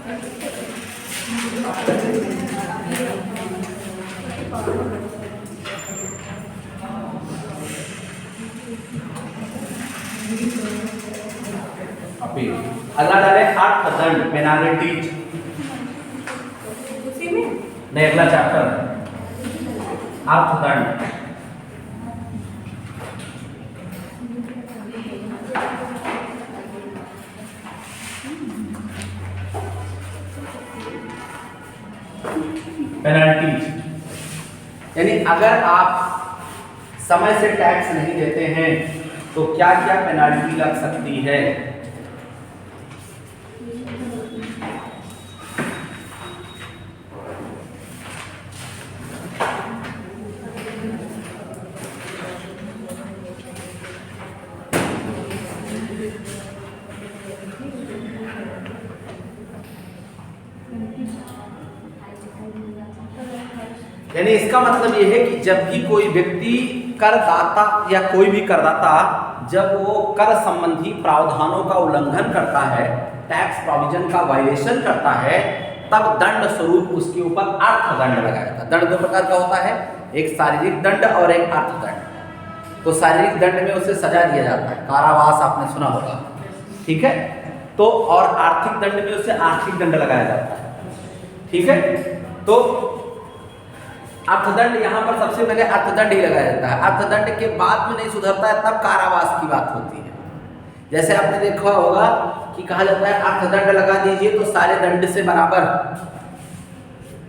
Appeal. अगला डाले अर्थदंड, पेनाल्टीज। नहीं, अगला चैप्टर अर्थदंड। पेनल्टीज यानी अगर आप समय से टैक्स नहीं देते हैं तो क्या क्या पेनल्टी लग सकती है। यानी इसका मतलब यह है कि जब भी कोई व्यक्ति करदाता या कोई भी करदाता जब वो कर संबंधी प्रावधानों का उल्लंघन करता है, टैक्स प्रोविजन का वायलेशन करता है, तब दंड स्वरूप उसके ऊपर अर्थदंड लगाया जाता है। दंड दो प्रकार का होता है, एक शारीरिक दंड और एक अर्थदंड। तो शारीरिक दंड में उसे सजा दिया जाता है, कारावास आपने सुना होगा, ठीक है। तो और आर्थिक दंड में उसे आर्थिक दंड लगाया जाता है, ठीक है। तो अर्थदंड यहाँ पर सबसे पहले अर्थदंड ही लगाया जाता है। अर्थदंड के बाद में नहीं सुधरता है तब कारावास की बात होती है। जैसे आपने देखा होगा कि कहा जाता है अर्थदंड लगा दीजिए तो सारे दंड से बराबर,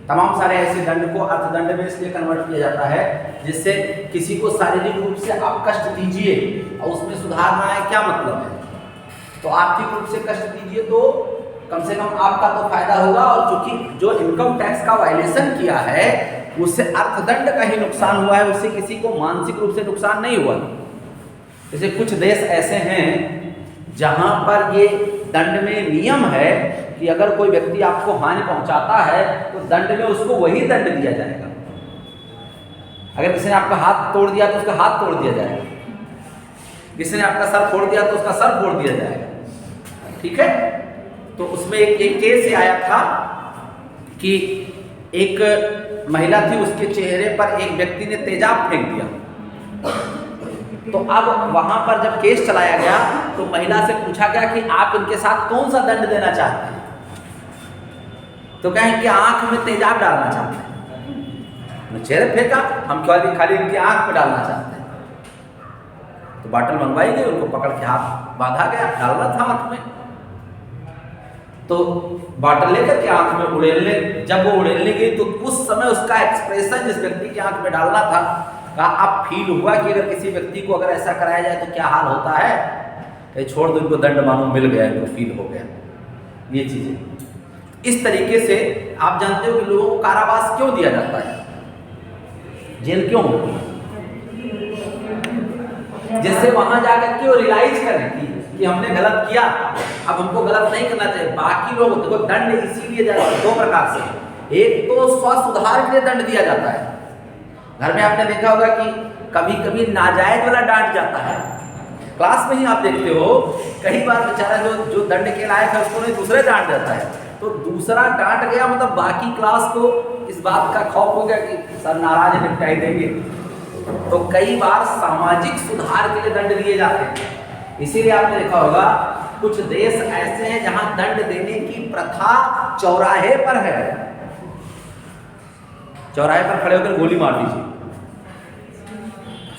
तमाम सारे ऐसे दंड को अर्थदंड में इसलिए कन्वर्ट किया जाता है जिससे किसी को शारीरिक रूप से आप कष्ट दीजिए और उसमें सुधारना है, क्या मतलब है। तो आर्थिक रूप से कष्ट दीजिए तो कम से कम आपका तो फायदा होगा, और चूंकि जो इनकम टैक्स का वायलेशन किया है उससे अर्थदंड का ही नुकसान हुआ है, उससे किसी को मानसिक रूप से नुकसान नहीं हुआ। जैसे कुछ देश ऐसे हैं जहां पर ये दंड में नियम है कि अगर कोई व्यक्ति आपको हानि पहुंचाता है तो दंड में उसको वही दंड दिया जाएगा। अगर किसी ने आपका हाथ तोड़ दिया तो उसका हाथ तोड़ दिया जाएगा, किसी ने आपका सर फोड़ दिया तो उसका सर फोड़ दिया जाएगा, ठीक है। तो उसमें एक केस आया था कि एक महिला थी, उसके चेहरे पर एक व्यक्ति ने तेजाब फेंक दिया। तो अब वहां पर जब केस चलाया गया तो महिला से पूछा गया कि आप इनके साथ कौन सा दंड देना चाहते हैं। तो कहें कि आंख में तेजाब डालना चाहते हैं। चेहरे फेंका, हम खाली इनकी आंख में डालना चाहते हैं। तो बाटल मंगवाई गई, उनको पकड़ के हाथ बांधा गया, डालना था आंख में। तो बाटल लेकर के आंख में उड़ेलने, जब वो उड़ेलने गई तो उस समय उसका एक्सप्रेशन जिस व्यक्ति की आंख में डालना था, कहा अब फील हुआ कि अगर किसी व्यक्ति को अगर ऐसा कराया जाए तो क्या हाल होता है। कहीं छोड़ दो, इनको दंड मालूम मिल गया, इनको फील हो गया। ये चीजें इस तरीके से आप जानते हो कि लोगों को कारावास क्यों दिया जाता है, जेल क्यों, जिससे वहां जाकर के वो रियलाइज करें कि हमने गलत किया, अब हमको गलत नहीं करना चाहिए। बाकी लोग देखो दंड इसीलिए जाता है दो प्रकार से, एक तो स्वसुधार के लिए दंड दिया जाता है। घर में आपने देखा होगा कि कभी कभी नाजायज वाला डांट जाता है, क्लास में ही आप देखते हो कई बार बेचारा जो दंड के लायक है उसको नहीं दूसरे डांट जाता है। तो दूसरा डांट गया मतलब बाकी क्लास को इस बात का खौफ हो गया कि सर नाराज निपटाई देंगे। तो कई बार सामाजिक सुधार के लिए दंड दिए जाते हैं। इसीलिए आपने देखा होगा कुछ देश ऐसे हैं जहां दंड देने की प्रथा चौराहे पर है। चौराहे पर खड़े होकर गोली मार दीजिए,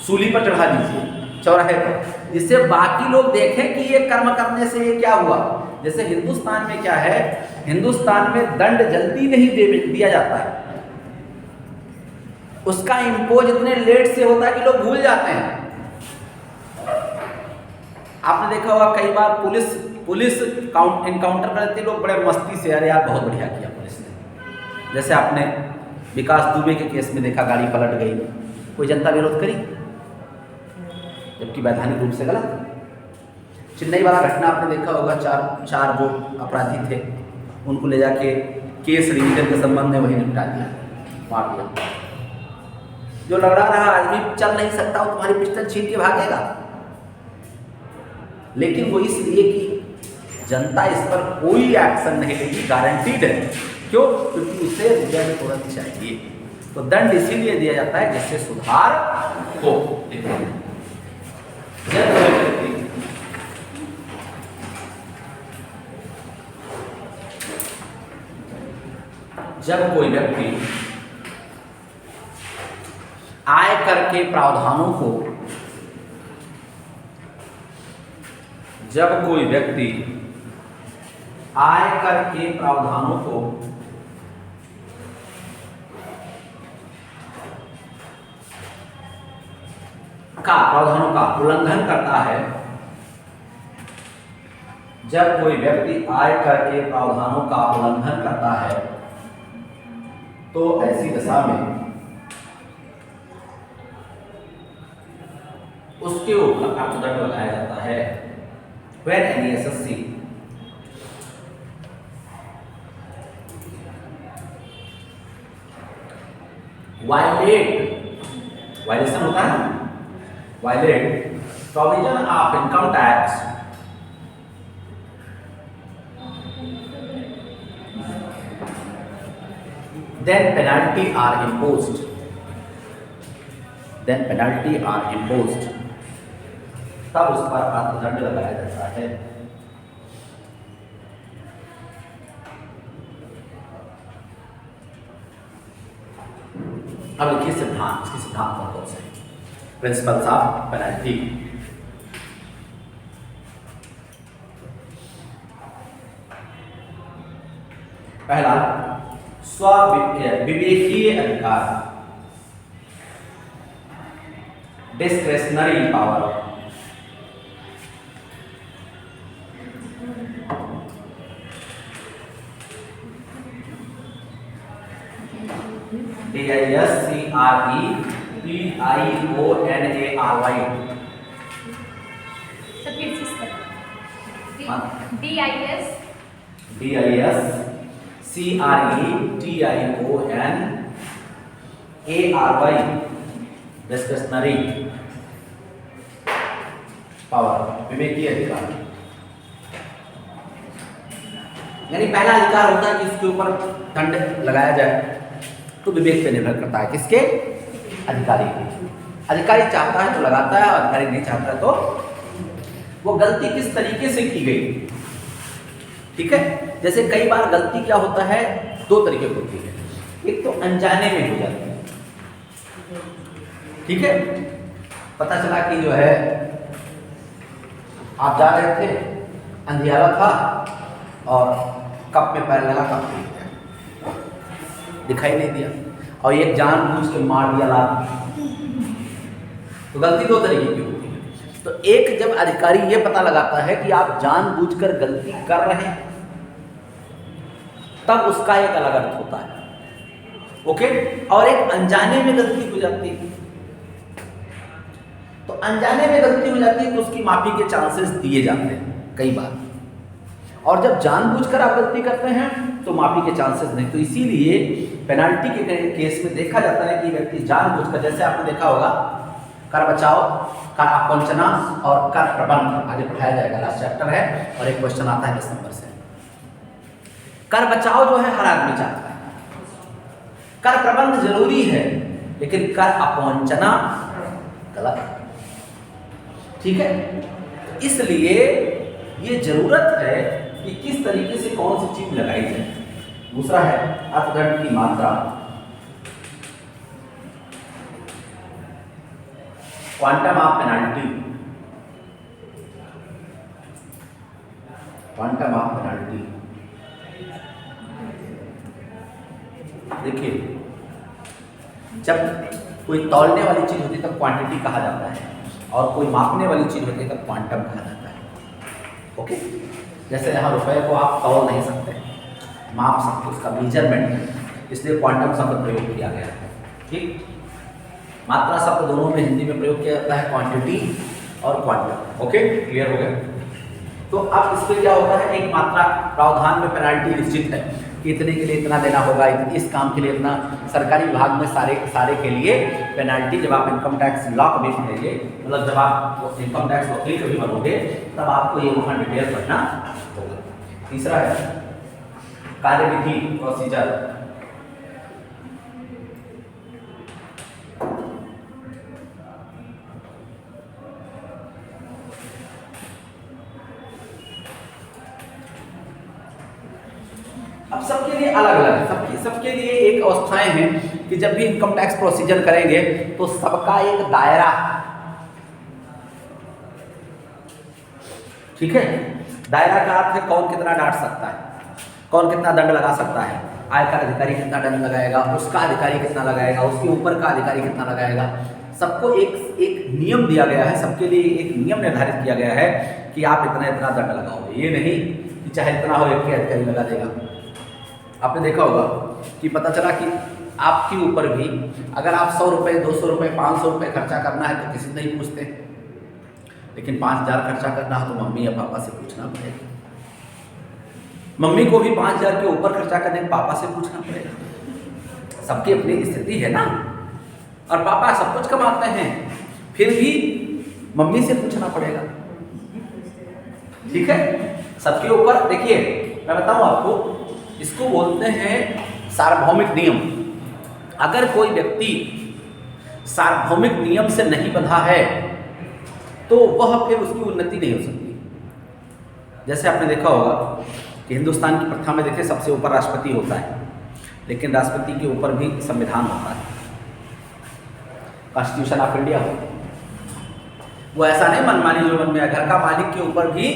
सूली पर चढ़ा दीजिए चौराहे पर, जिससे बाकी लोग देखें कि ये कर्म करने से ये क्या हुआ। जैसे हिंदुस्तान में क्या है, हिंदुस्तान में दंड जल्दी नहीं दिया जाता है, उसका इंपोज इतने लेट से होता है कि लोग भूल जाते हैं। आपने देखा होगा कई बार पुलिस इनकाउंटर करते लोग बड़े मस्ती से, अरे यार बहुत बढ़िया किया पुलिस ने। जैसे आपने विकास दुबे के केस में देखा, गाड़ी पलट गई, कोई जनता विरोध करी, जबकि वैधानिक रूप से गलत। चेन्नई वाला घटना आपने देखा होगा, चार जो अपराधी थे उनको ले जाके केस रिवीजन के संबंध में वही निपटा दिया, मार दिया। जो लड़ा रहा आदमी चल नहीं सकता, वो तुम्हारी पिस्टल छीन के भागेगा। लेकिन वो इसलिए कि जनता इस पर कोई एक्शन नहीं लेगी, गारंटीड है। क्यों? क्योंकि उसे रिजल्ट तुरंत चाहिए। तो दंड इसीलिए दिया जाता है जिससे सुधार हो। जब कोई व्यक्ति आयकर के प्रावधानों को प्रावधानों का उल्लंघन करता है, जब कोई व्यक्ति आयकर के प्रावधानों का उल्लंघन करता है, तो ऐसी दशा में उसके ऊपर अर्थदंड लगाया जाता है। When any SSC वायलेशन होता है, violate provision of income tax then penalty are imposed, तब उस पर अर्थदंड लगाया जाता है। अब लिखिए सिद्धांत, इसकी सिद्धांत कौन से प्रिंसिपल्स ऑफ पेनल्टी। पहला विवेकीय अधिकार, discretionary power. DISCRETIONARY discretionary power, विवेकीय अधिकार। यानी पहला अधिकार होता है कि इसके ऊपर दंड लगाया जाए, तो विवेक पे निर्भर करता है किसके? अधिकारी के। अधिकारी चाहता है तो लगाता है, और अधिकारी नहीं चाहता है तो वो गलती किस तरीके से की गई। ठीक है, जैसे कई बार गलती क्या होता है, दो तरीके की होती है। एक तो अनजाने में हो जाती है, ठीक है, पता चला कि जो है आप जा रहे थे, अंधियारा था और कप में पैर लगा, कप टूट गया, दिखाई नहीं दिया, और एक जानबूझ के मार दिया लात। तो गलती दो तरीके की होती है। तो एक, जब अधिकारी ये पता लगाता है कि आप जानबूझकर गलती कर रहे हैं, तब उसका एक अलग अर्थ होता है, ओके। और एक अनजाने में गलती हो जाती है, तो अनजाने में गलती हो जाती है तो उसकी माफी के चांसेस दिए जाते हैं कई बार, और जब जानबूझकर आप गलती करते हैं तो माफी के चांसेस नहीं। तो इसीलिए पेनाल्टी के केस में देखा जाता है कि व्यक्ति जानबूझकर, जैसे आपने देखा होगा कर बचाओ, कर अपवंचना और कर प्रबंध, आगे पढ़ाया जाएगा, लास्ट चैप्टर है, और एक क्वेश्चन आता है 10 नंबर से। कर बचाओ जो है हर आदमी चाहता है, कर प्रबंध जरूरी है, लेकिन कर अपवंचना गलत है, ठीक है। इसलिए ये जरूरत है कि किस तरीके से कौन सी चीज लगाई जाए। दूसरा है अर्थदंड की मात्रा, quantum of penalty, quantum of penalty. देखिए, जब कोई तौलने वाली चीज होती है तब क्वांटिटी कहा जाता है, और कोई मापने वाली चीज होती है तब क्वांटम कहा जाता है, ओके। जैसे यहाँ रुपए को आप तौल नहीं सकते, माप सकते, उसका मेजरमेंट है, इसलिए क्वांटम शब्द प्रयोग किया गया है, ठीक। मात्रा शब्द दोनों में हिंदी में प्रयोग किया जाता है, क्वांटिटी और क्वांटम, ओके, क्लियर हो गया। तो अब इस पर क्या होता है, एक मात्रा प्रावधान में पेनाल्टी निश्चित है कि इतने के लिए इतना देना होगा, इस काम के लिए इतना। सरकारी विभाग में सारे के लिए पेनाल्टी, जब आप इनकम टैक्स लॉ कभी पढ़ेंगे, मतलब जब आप इनकम टैक्स वकील कभी बनोगे, तब आपको ये वहाँ डिटेल पढ़ना होगा। तीसरा है कार्यविधि, प्रोसीजर। अब सबके लिए अलग अलग, सबके लिए एक अवस्थाएं हैं कि जब भी इनकम टैक्स प्रोसीजर करेंगे तो सबका एक दायरा, ठीक है। दायरा का अर्थ है कौन कितना डांट सकता है, कौन कितना दंड लगा सकता है। आयकर अधिकारी कितना दंड लगाएगा, उसका अधिकारी कितना लगाएगा, उसके ऊपर का अधिकारी कितना लगाएगा। सबको एक नियम दिया गया है, सबके लिए एक नियम निर्धारित किया गया है कि आप इतना इतना दंड लगाओगे। ये नहीं कि चाहे इतना हो एक अधिकारी लगा देगा। आपने देखा होगा कि पता चला कि आपके ऊपर भी अगर आप 100 रुपये, 200 रुपये, 500 रुपये खर्चा करना है तो किसी से नहीं पूछते, लेकिन 5000 खर्चा करना हो तो मम्मी या पापा से पूछना पड़ेगा। मम्मी को भी 5000 के ऊपर खर्चा करने के पापा से पूछना पड़ेगा। सबकी अपनी स्थिति है ना, और पापा सब कुछ कमाते हैं फिर भी मम्मी से पूछना पड़ेगा, ठीक है। सबके ऊपर देखिए, मैं बताऊं आपको, इसको बोलते हैं सार्वभौमिक नियम। अगर कोई व्यक्ति सार्वभौमिक नियम से नहीं बंधा है तो वह फिर उसकी उन्नति नहीं हो सकती। जैसे आपने देखा होगा कि हिंदुस्तान की प्रथा में देखिए सबसे ऊपर राष्ट्रपति होता है, लेकिन राष्ट्रपति के ऊपर भी संविधान होता है, कॉन्स्टिट्यूशन ऑफ इंडिया होता है। वो ऐसा नहीं मनमानी जो मन में, घर का मालिक के ऊपर भी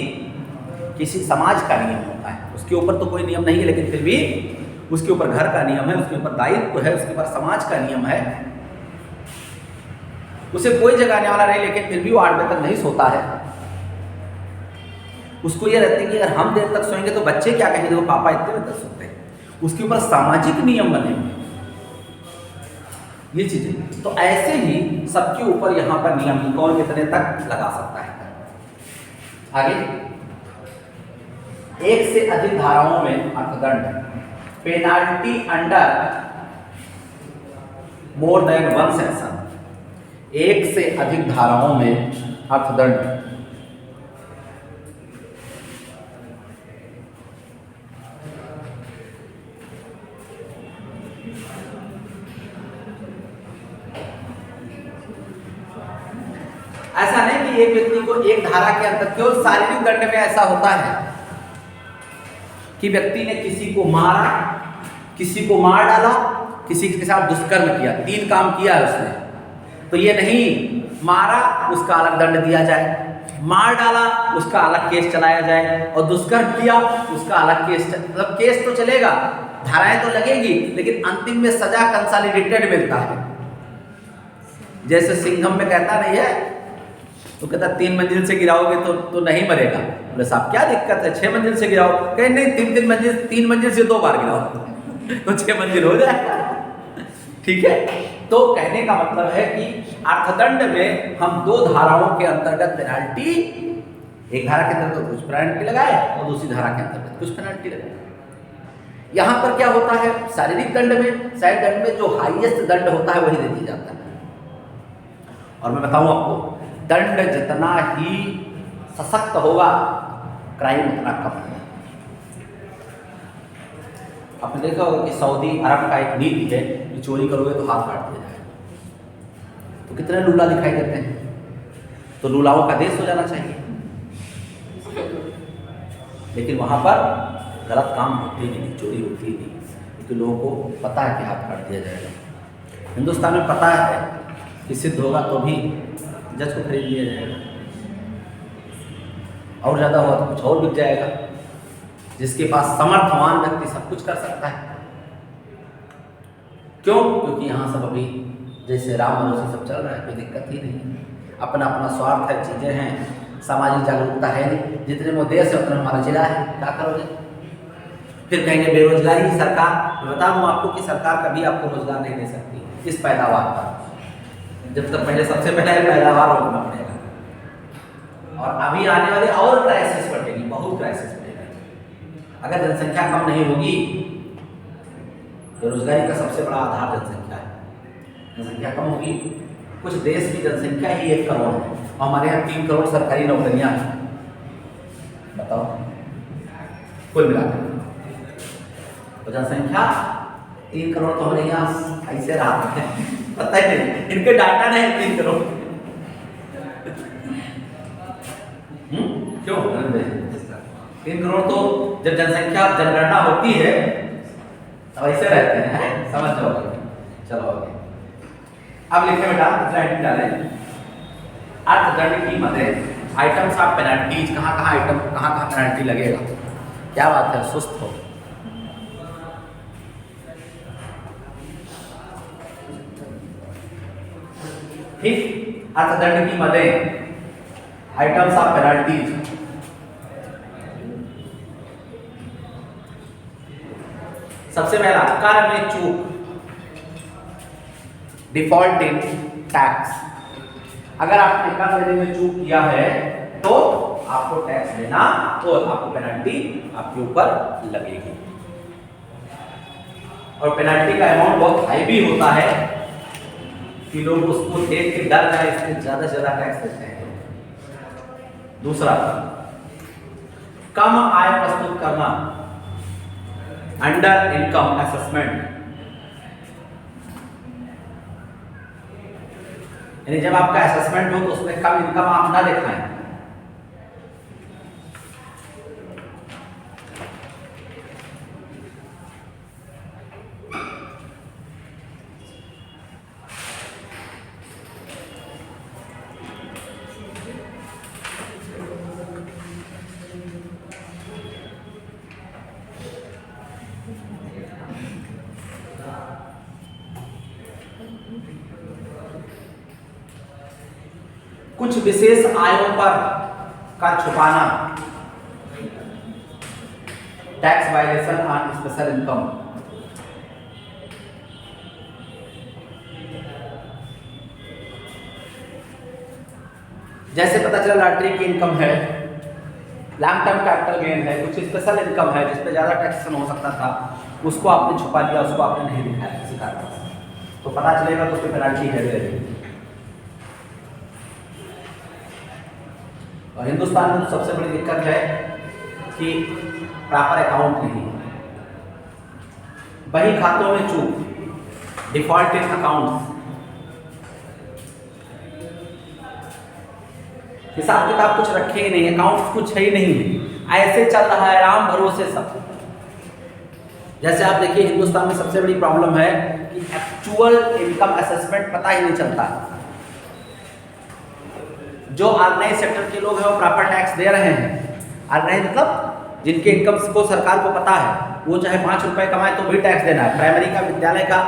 किसी समाज का नियम होता है। उसके ऊपर तो कोई नियम नहीं है, लेकिन फिर भी उसके ऊपर घर का नियम है, उसके ऊपर दायित्व है, उसके ऊपर समाज का नियम है। उसे कोई जगाने वाला नहीं, लेकिन फिर भी वो 8 बजे तक नहीं सोता है। उसको ये रहता है कि अगर हम देर तक सोएंगे तो बच्चे क्या कहेंगे, वो पापा इतने बजे तक सोते हैं। उसके ऊपर सामाजिक नियम बने हुए, ये चीजें। तो ऐसे ही सबके ऊपर यहाँ पर नियम, कौन कितने तक लगा सकता है। आगे, एक से अधिक धाराओं में अर्थदंड, penalty under more than 1 section. एक से अधिक धाराओं में अर्थदंड, ऐसा नहीं कि एक व्यक्ति को एक धारा के अंदर, केवल शारीरिक दंड में ऐसा होता है कि व्यक्ति ने किसी को मारा, किसी को मार डाला, किसी के साथ दुष्कर्म किया, 3 काम किया है उसने, तो ये नहीं मारा उसका अलग दंड दिया जाए, मार डाला उसका अलग केस चलाया जाए, और दुष्कर्म किया उसका अलग केस, मतलब केस तो चलेगा, धाराएं तो लगेगी, लेकिन अंतिम में सजा कंसोलिडेटेड मिलता है। जैसे सिंघम में कहता नहीं है, तो कहता 3 मंजिल से गिराओगे तो नहीं मरेगा। बोले साहब क्या दिक्कत है, 6 मंजिल से गिराओ। कहे नहीं, 3 मंजिल से 2 बार गिराओ तो 6 मंजिल हो जाएगा, ठीक है। तो कहने का मतलब है कि अर्थदंड में हम 2 धाराओं के अंतर्गत पेनाल्टी, एक धारा के अंतर्गत कुछ पेनाल्टी लगाए और दूसरी धारा के अंतर्गत कुछ पेनाल्टी लगाए। यहाँ पर क्या होता है, शारीरिक दंड में, शारीरिक दंड में जो हाईएस्ट दंड होता है वही दे दिया जाता है। और मैं बताऊं आपको, दंड जितना ही सशक्त होगा क्राइम उतना कम है। आपने देखा होगा कि सऊदी अरब का एक नीति है कि चोरी करोगे तो हाथ काट दिया जाएगा। तो कितने लूला दिखाई देते हैं, तो लूलाओं का देश हो जाना चाहिए, लेकिन वहाँ पर गलत काम होते ही नहीं, चोरी होती ही नहीं, क्योंकि लोगों को पता है कि हाथ काट दिया जाएगा। हिंदुस्तान में पता है कि सिद्ध होगा तो भी जज को खरीद लिया जाएगा, और ज़्यादा हुआ तो कुछ और बिक जाएगा। जिसके पास समर्थवान व्यक्ति सब कुछ कर सकता है। क्यों? क्योंकि यहाँ सब अभी जैसे राम भरोसे सब चल रहा है, कोई दिक्कत ही नहीं, अपना अपना स्वार्थ है, चीज़ें हैं, सामाजिक जागरूकता है नहीं। जितने वो देश है उतना हमारा जिला है, क्या करोगे? फिर कहेंगे बेरोजगारी सरकार। मैं बता दूँ आपको कि सरकार कभी आपको रोजगार नहीं दे सकती इस पैदावार का, जब तक पहले सबसे पहले पैदावार रोकना पड़ेगा। और अभी आने वाले और क्राइसिस बढ़ेगी, बहुत क्राइसिस बढ़ेगी। अगर जनसंख्या कम नहीं होगी, बेरोजगारी का सबसे बड़ा आधार जनसंख्या है, जनसंख्या कम होगी। कुछ देश की जनसंख्या ही 1 करोड़ है, और हमारे यहाँ 3 करोड़ सरकारी नौकरियाँ हैं। बताओ कुल मिलाकर। तो जनसंख्या 3 करोड़ तो हमारे यहाँ ऐसे रहा है, पता ही नहीं, इनके डाटा नहीं 3 करोड़। क्यों 3 करोड़ तो जब जनसंख्या जनगणना होती है तब ऐसे रहते हैं, समझ जाओगे। चलो आगे अब लिखे बेटा, स्लाइड डालें। अर्थदंड की मदें, आइटम्स ऑफ पेनल्टीज, कहाँ कहाँ पेनल्टी लगेगा। क्या बात है, सुस्त हो। ठीक, अर्थदंड की मदें, आइटम्स ऑफ पेनल्टीज। सबसे पहला कर में चूक, डिफॉल्ट इन टैक्स। अगर आपने कर देने में चूक किया है तो आपको टैक्स देना और आपको पेनल्टी आपके ऊपर लगेगी। और पेनल्टी का अमाउंट बहुत हाई भी होता है कि लोग उसको देख के डर जाए, इसलिए ज्यादा से ज्यादा टैक्स देते हैं। दूसरा, कम आय प्रस्तुत करना, अंडर इनकम असेसमेंट। यानी जब आपका असेसमेंट हो तो उसमें कम इनकम आप ना दिखाएं। कुछ विशेष आयों पर का छुपाना, tax violation on special income. जैसे पता चला लॉटरी की इनकम है, लॉन्ग टर्म कैपिटल गेन है, कुछ स्पेशल इनकम है जिस पे ज्यादा टैक्सेशन हो सकता था, उसको आपने छुपा दिया, उसको आपने नहीं दिखाया किसी कारण से, तो पता चलेगा तो उसकी पेनल्टी है। और हिंदुस्तान में तो सबसे बड़ी दिक्कत है कि प्रॉपर अकाउंट नहीं, बही खातों में चूक, डिफॉल्ट इन अकाउंट्स। हिसाब किताब कुछ रखे ही नहीं, अकाउंट्स कुछ है ही नहीं, ऐसे चल रहा है राम भरोसे सब। जैसे आप देखिए हिंदुस्तान में सबसे बड़ी प्रॉब्लम है कि एक्चुअल इनकम असेसमेंट पता ही नहीं चलता। जो ऑर्गेनाइज सेक्टर के लोग हैं वो प्रॉपर टैक्स दे रहे हैं। ऑर्गेनाइज मतलब जिनके इनकम को सरकार को पता है, वो चाहे 5 रुपए कमाए तो भी टैक्स देना है। प्राइमरी का, विद्यालय का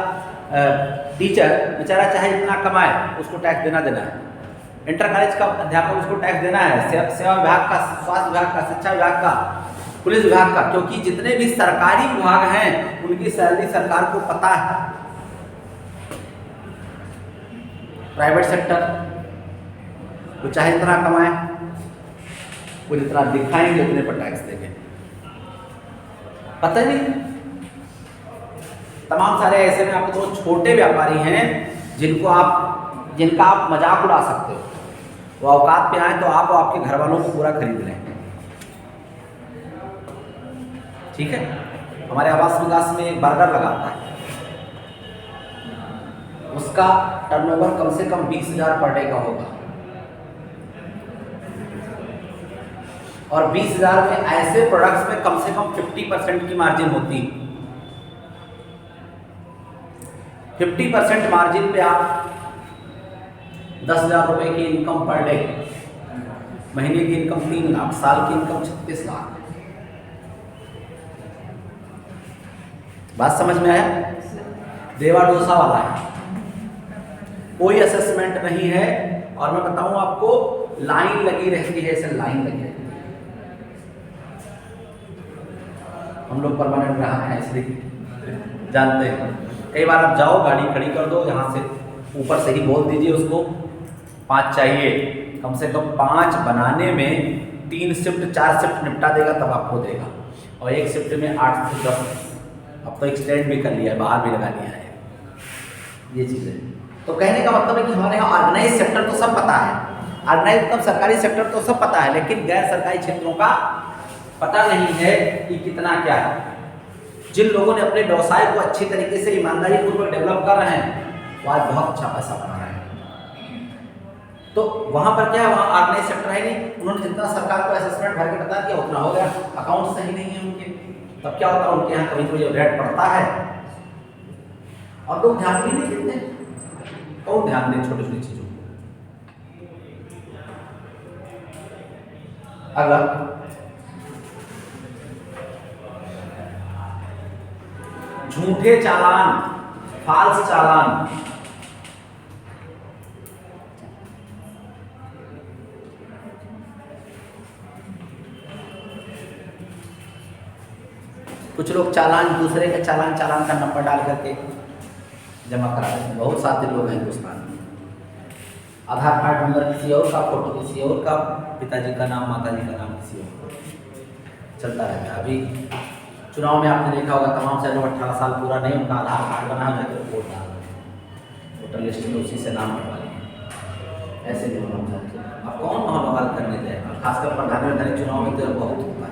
टीचर बेचारा चाहे इतना कमाए उसको टैक्स देना है। इंटर कॉलेज का अध्यापक उसको टैक्स देना है। सेवा विभाग का, स्वास्थ्य विभाग का, शिक्षा विभाग का, पुलिस विभाग का, क्योंकि जितने भी सरकारी विभाग हैं उनकी सैलरी सरकार को पता है। प्राइवेट सेक्टर वो चाहे इतना कमाए, वो जितना दिखाएंगे उतने पर टैक्स देंगे, पता नहीं। तमाम सारे ऐसे में आपको तो छोटे व्यापारी हैं जिनका आप मजाक उड़ा सकते हो, वो औकात पे आए तो आप और आपके घर वालों को पूरा खरीद लें। ठीक है, हमारे आवास विकास में एक बर्गर लगाता है, उसका टर्नओवर कम से कम 20,000 पर डे का होगा, और 20,000 में ऐसे प्रोडक्ट्स में कम से कम 50% की मार्जिन होती। 50% मार्जिन पे आप 10,000 रुपए की इनकम पर डे, महीने की इनकम 3 लाख, साल की इनकम 36 लाख। बात समझ में आया? देवा डोसा वाला है, कोई असेसमेंट नहीं है, और मैं बताऊं आपको लाइन लगी रहती है, ऐसे लाइन लगी रहती है। हम लोग परमानेंट ग्राहक हैं इसलिए जानते हैं। कई बार आप जाओ, गाड़ी खड़ी कर दो, यहाँ से ऊपर से ही बोल दीजिए उसको 5 चाहिए, कम से कम 5 बनाने में 3 शिफ्ट 4 शिफ्ट निपटा देगा तब आपको देगा, और एक शिफ्ट में 8 से 10, अब तो एक्सटेंड भी कर लिया है, बाहर भी लगा लिया है ये चीज़ें। तो कहने का मतलब है कि हमारे यहाँ ऑर्गेनाइज सेक्टर तो सब पता है, ऑर्गेनाइज मतलब सरकारी सेक्टर तो सब पता है, लेकिन गैर सरकारी क्षेत्रों का पता नहीं है कि कितना क्या है। जिन लोगों ने अपने व्यवसाय को अच्छी तरीके से ईमानदारी पूर्वक डेवलप कर रहे हैं वो आज बहुत अच्छा पैसा कमा रहे हैं। तो वहाँ पर क्या है, वहाँ ऑर्गेनाइज सेक्टर है नहीं, उन्होंने जितना सरकार को असेसमेंट भर के बता दिया उतना हो गया, अकाउंट सही नहीं है उनके, तब क्या होता है उनके यहाँ कभी कभी रेट पड़ता है और लोग ध्यान भी नहीं देते। कौन ध्यान दे छोटी छोटी चीजों को। अगला झूठे चालान, फाल्स चालान। कुछ लोग चालान, दूसरे के चालान का नंबर डाल करके जमा करा देते हैं। बहुत सारे लोग हैं हिंदुस्तान में। आधार कार्ड नंबर किसी और का, फोटो किसी और का, पिताजी का नाम, माताजी का नाम किसी और का, चलता रहता है। अभी चुनाव में आपने देखा होगा तमाम से लोग 18 साल पूरा नहीं, उनका आधार कार्ड बना हो जाकर वोट डाल, वोटर लिस्ट में उसी से नाम हटवा लेंगे। ऐसे भी होना चाहिए। अब कौन वहाँ बवाल करने जाएगा, खासकर प्रधानमंत्री चुनाव में तो बहुत होता है।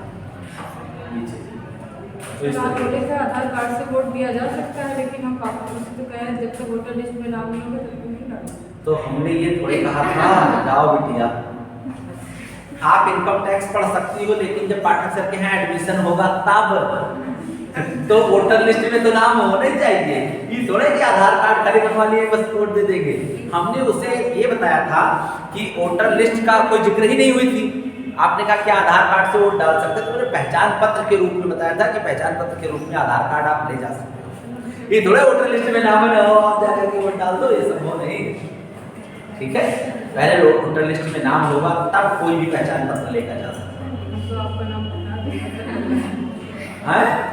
आधार कार्ड से वोट दिया जा सकता है, लेकिन हम पापा से तो कह रहे हैं जब तक वोटर लिस्ट में नाम नहीं होगा तब तक नहीं डालना। तो हमने ये थोड़े कहा था जाओ बिटिया, आप इनकम टैक्स पढ़ सकती हो, लेकिन जब पाठक सर के यहाँ एडमिशन होगा तब तो वोटर लिस्ट में तो नाम होने चाहिए। ये थोड़े कि आधार कार्ड खाली बनवा लिए बस वोट दे देंगे। हमने उसे ये बताया था कि वोटर लिस्ट का कोई जिक्र ही नहीं हुई थी। आपने कहा कि आधार कार्ड से वोट डाल सकते, तो मैंने पहचान पत्र के रूप में बताया था कि पहचान पत्र के रूप में आधार कार्ड आप ले जा सकते हो। ये थोड़े वोटर लिस्ट में नाम न हो आप जाकर के वोट डाल दो, ये संभव नहीं। ठीक है, पहले वोटर लिस्ट में नाम होगा तब कोई भी पहचान पत्र लेकर जा सकता है। तो आपका नाम बता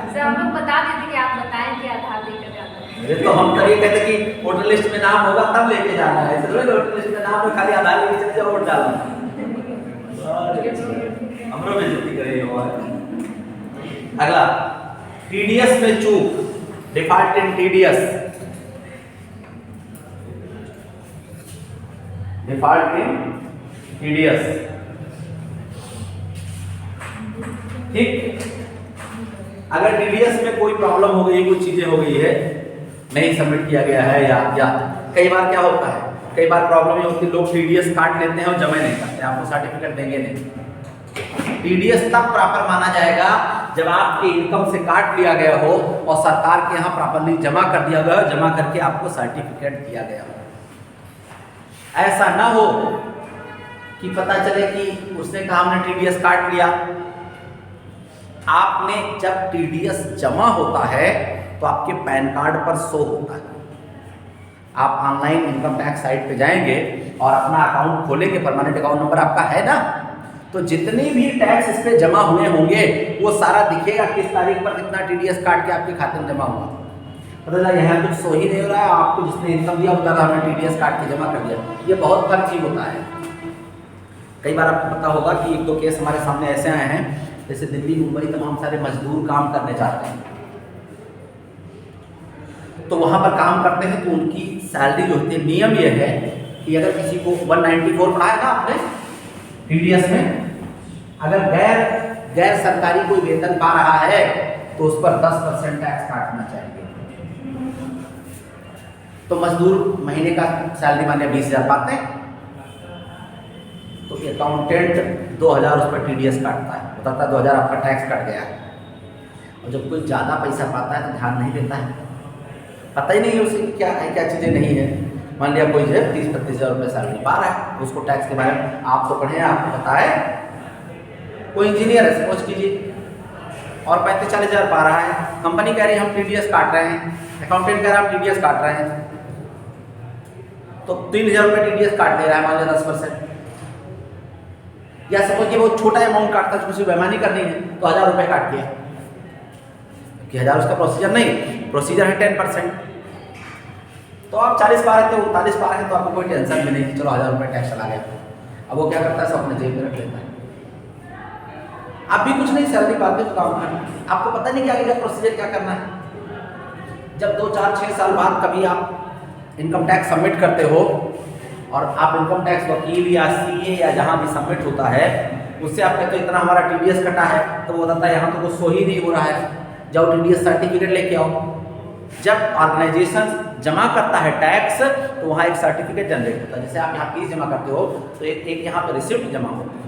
सर, हम लोग बता देते कि आप बताएं कि आधार लेकर जाना है। मेरे तो हम तो ये कहते कि वोटर लिस्ट में नाम होगा तब लेके जाना है, इसलिए वोटर लिस्ट में नाम हो खाली आधार लेके चले जाओ वोट डालना। हमरो बेइज्जती करे हो। अगला टीडीएस में चूक, default in TDS, default in TDS. ठीक, अगर टीडीएस में कोई प्रॉब्लम हो गई, कुछ चीजें हो गई है, नहीं सबमिट किया गया है, या कई बार क्या होता है, कई बार प्रॉब्लम ये होती है लोग टीडीएस काट लेते हैं और जमा नहीं करते, आपको सर्टिफिकेट देंगे नहीं। टीडीएस तब प्रॉपर माना जाएगा जब आपके इनकम से काट लिया गया हो और सरकार के यहाँ प्रॉपरली जमा कर दिया गया, जमा करके आपको सर्टिफिकेट दिया गया हो। ऐसा ना हो कि पता चले कि उसने कहा हमने टीडीएस काट लिया। आपने जब टीडीएस जमा होता है तो आपके पैन कार्ड पर शो होता है। आप ऑनलाइन इनकम टैक्स साइट पे जाएंगे और अपना अकाउंट खोलेंगे, परमानेंट अकाउंट नंबर आपका है ना, तो जितने भी टैक्स इस पे जमा हुए होंगे वो सारा दिखेगा किस तारीख पर कितना टीडीएस काट के आपके खाते में जमा हुआ। पता चला यहाँ कुछ सो ही नहीं हो रहा है, आपको जिसने इनकम दिया बता रहा हमने टीडीएस काट के जमा कर दिया। ये बहुत फर्जी होता है। कई बार आपको पता होगा कि एक दो केस हमारे सामने ऐसे आए हैं, जैसे दिल्ली मुंबई तमाम सारे मजदूर काम करने जाते हैं, तो वहाँ पर काम करते हैं तो उनकी सैलरी जो होती है, नियम यह है कि अगर किसी को 194 पढ़ा है ना आपने टीडीएस में, अगर गैर सरकारी कोई वेतन पा रहा है तो उस पर 10% टैक्स काटना चाहिए। तो मजदूर महीने का सैलरी माने 20,000 पाते हैं, तो अकाउंटेंट 2,000 उस पर टीडीएस काटता है, बताता है 2,000 आपका टैक्स कट गया। और जब कोई ज़्यादा पैसा पाता है तो ध्यान नहीं देता है, पता ही नहीं है उसे क्या है क्या चीज़ें नहीं है। मान लिया कोई जो है 30-35 हज़ार रुपये सैलरी पा रहा है, उसको टैक्स के बारे में आप तो पढ़े हैं, आपको पता है। कोई इंजीनियर है सपोज कीजिए और 35-40 हज़ार पा रहा है, कंपनी कह रही है हम टीडीएस काट रहे हैं, अकाउंटेंट कह रहा है हम टीडीएस काट रहे हैं, तो 3,000 रुपये टीडीएस काट दे रहा है, मान लिया 10%। या सपोज कि वो छोटा अमाउंट काटता है, उसको बेईमानी करनी है तो 1,000 रुपये काट दिया, कि 1,000 उसका प्रोसीजर नहीं, प्रोसीजर है 10%। तो आप 40 पा रहे थे, 39 पा रहे हैं, तो आपको कोई टेंशन भी नहीं, चलो 1,000 रुपये टैक्स चला गया। अब वो क्या करता है, सब अपने जेब में रख लेता है। आप भी कुछ नहीं सैलरी पाते तो काम करना, आपको पता नहीं कि आगे का प्रोसीजर क्या करना है। जब 2, 4, 6 साल बाद कभी आप इनकम टैक्स सबमिट करते हो और आप इनकम टैक्स वकील या सीए या जहाँ भी सबमिट होता है उससे आप कहते हो इतना हमारा TDS कटा है, तो वो बताता है यहाँ तो कुछ शो ही नहीं हो रहा है, जाओ TDS सर्टिफिकेट लेके आओ। जब ऑर्गेनाइजेशन जमा करता है टैक्स तो वहाँ एक सर्टिफिकेट जनरेट होता है। जैसे आप यहाँ फीस जमा करते हो तो एक यहाँ पर रिसिप्ट जमा होती है,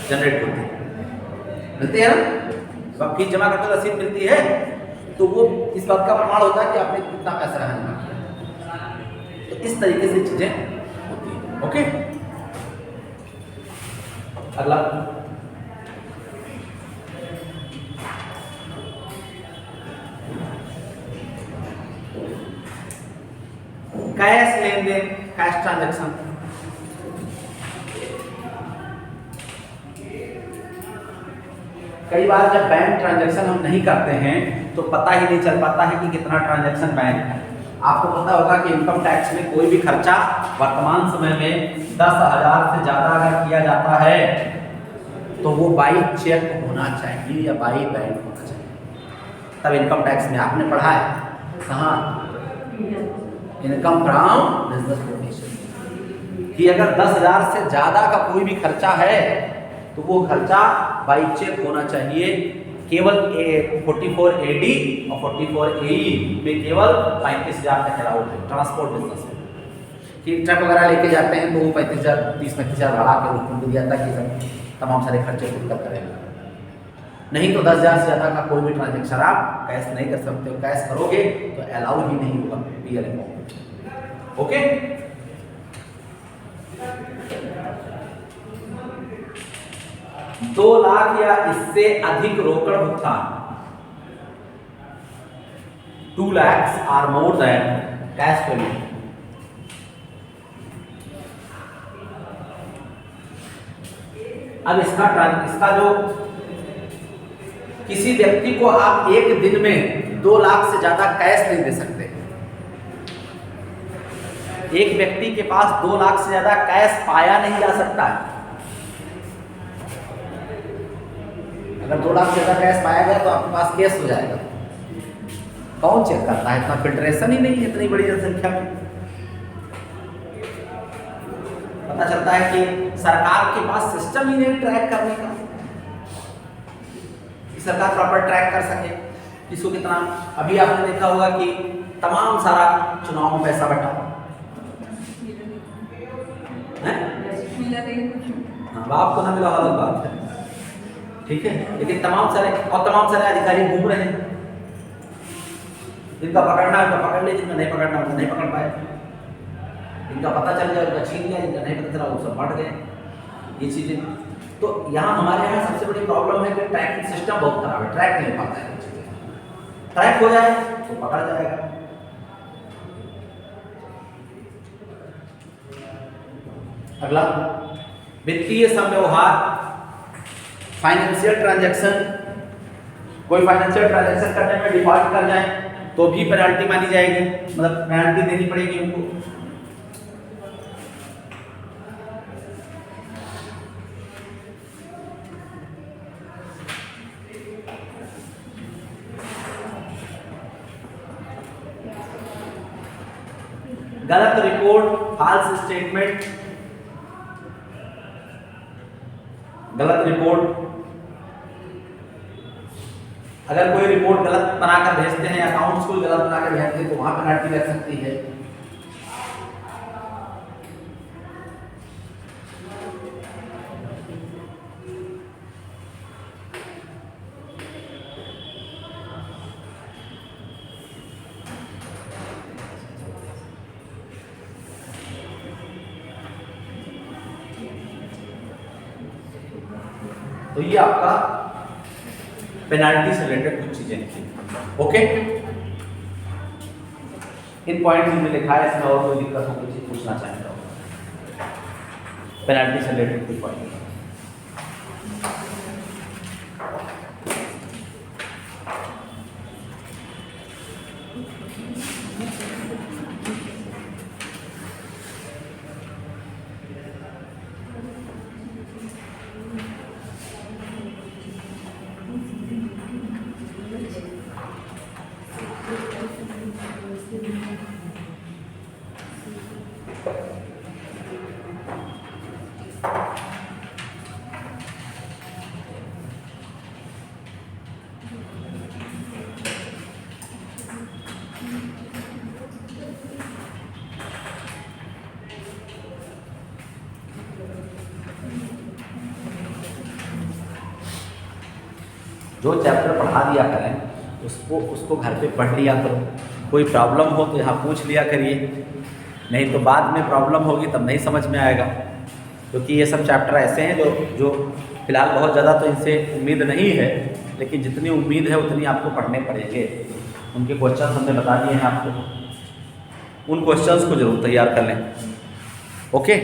जनरेट होती है, मिलती है ना। जब आप फीस जमा करते हो रसीद मिलती है, तो वो इस बात का प्रमाण होता है कि आपने कितना पैसा यहाँ जमा किया। तो इस तरीके से चीजें होती हैं। ओके, अगला कैश लेन देन, कैश ट्रांजैक्शन। कई बार जब बैंक ट्रांजैक्शन हम नहीं करते हैं तो पता ही नहीं चल पाता है कि कितना ट्रांजैक्शन बैंक है। आपको पता होगा कि इनकम टैक्स में कोई भी खर्चा वर्तमान समय में 10,000 से ज़्यादा अगर किया जाता है तो वो बाई चेक होना चाहिए या बाई बैंक होना चाहिए। तब इनकम टैक्स में आपने पढ़ा है कहाँ, इनकम फ्रॉम बिजनेस डोनेशन, कि अगर 10,000 से ज़्यादा का कोई भी खर्चा है तो वो खर्चा बाई चेक होना चाहिए। केवल 44AD और 44AE में केवल 35,000 तक अलाउड है ट्रांसपोर्ट बिजनेस में। कि ट्रक वगैरह लेके जाते हैं तो वो 35,000 30-35,000 भाड़ा के रूप में दिया जाता है कि सब तमाम सारे खर्चे खुद कर करेंगे। नहीं तो 10,000 से ज़्यादा का कोई भी ट्रांजेक्शन आप कैश नहीं कर सकते हो। कैश करोगे तो अलाउ ही नहीं होगा PL अकाउंट। ओके, $2 लाख या इससे अधिक रोकड़ भुगतान, 2 lakhs or more than cash payment. अब इसका जो किसी व्यक्ति को आप एक दिन में 2 लाख से ज्यादा कैश नहीं दे सकते। एक व्यक्ति के पास 2 लाख से ज्यादा कैश पाया नहीं जा सकता है। अगर 2 लाख से ज्यादा कैश पाया गया तो आपके पास केस हो जाएगा। कौन चेक करता है? इतना फिल्ट्रेशन ही नहीं है इतनी बड़ी जनसंख्या में। पता चलता है कि सरकार के पास सिस्टम ही नहीं ट्रैक करने का, कि सरकार प्रॉपर ट्रैक कर सके किसको कितना। अभी आपने देखा होगा कि तमाम सारा चुनाव में पैसा बटा है, हाँ, आपको ना मिला अलग बात है, ठीक है, लेकिन तमाम सारे अधिकारी घूम रहे हैं। जिनका पकड़ना है उनका पकड़ ले, जिनका नहीं पकड़ना उनका नहीं पकड़ पाए। इनका पता चल गया उनका छीन लिया, जिनका नहीं पता चला वो सब बढ़ गए। ये चीजें तो यहाँ हमारे यहाँ सबसे बड़ी प्रॉब्लम है कि ट्रैकिंग सिस्टम बहुत खराब है, ट्रैक नहीं हो पाता है। ट्रैक हो जाए तो पकड़ जाएगा। अगला वित्तीय संव्यवहार, फाइनेंशियल ट्रांजैक्शन। कोई फाइनेंशियल ट्रांजैक्शन करने में डिफॉल्ट कर जाए तो भी पेनल्टी मानी जाएगी, मतलब पेनल्टी देनी पड़ेगी उनको। गलत रिपोर्ट, फॉल्स स्टेटमेंट, गलत रिपोर्ट। अगर कोई रिपोर्ट गलत बनाकर भेजते हैं, अकाउंट्स को गलत बनाकर भेजते हैं तो वहां पेनल्टी लग सकती है। तो ये आपका पेनाल्टी से रिलेटेड कुछ चीजें थी। ओके, इन पॉइंट्स में लिखा है, इसमें और कोई दिक्कत हो कुछ पूछना चाहता हूँ पेनाल्टी से रिलेटेड कुछ पॉइंट। जो चैप्टर पढ़ा दिया करें उसको घर पे पढ़ लिया करो। कोई प्रॉब्लम हो तो यहाँ पूछ लिया करिए, नहीं तो बाद में प्रॉब्लम होगी तब नहीं समझ में आएगा। क्योंकि ये सब चैप्टर ऐसे हैं जो फिलहाल बहुत ज़्यादा तो इनसे उम्मीद नहीं है, लेकिन जितनी उम्मीद है उतनी आपको पढ़ने पड़ेंगे। उनके क्वेश्चन हमने बता दिए हैं आपको, उन क्वेश्चंस को जरूर तैयार कर लें। ओके।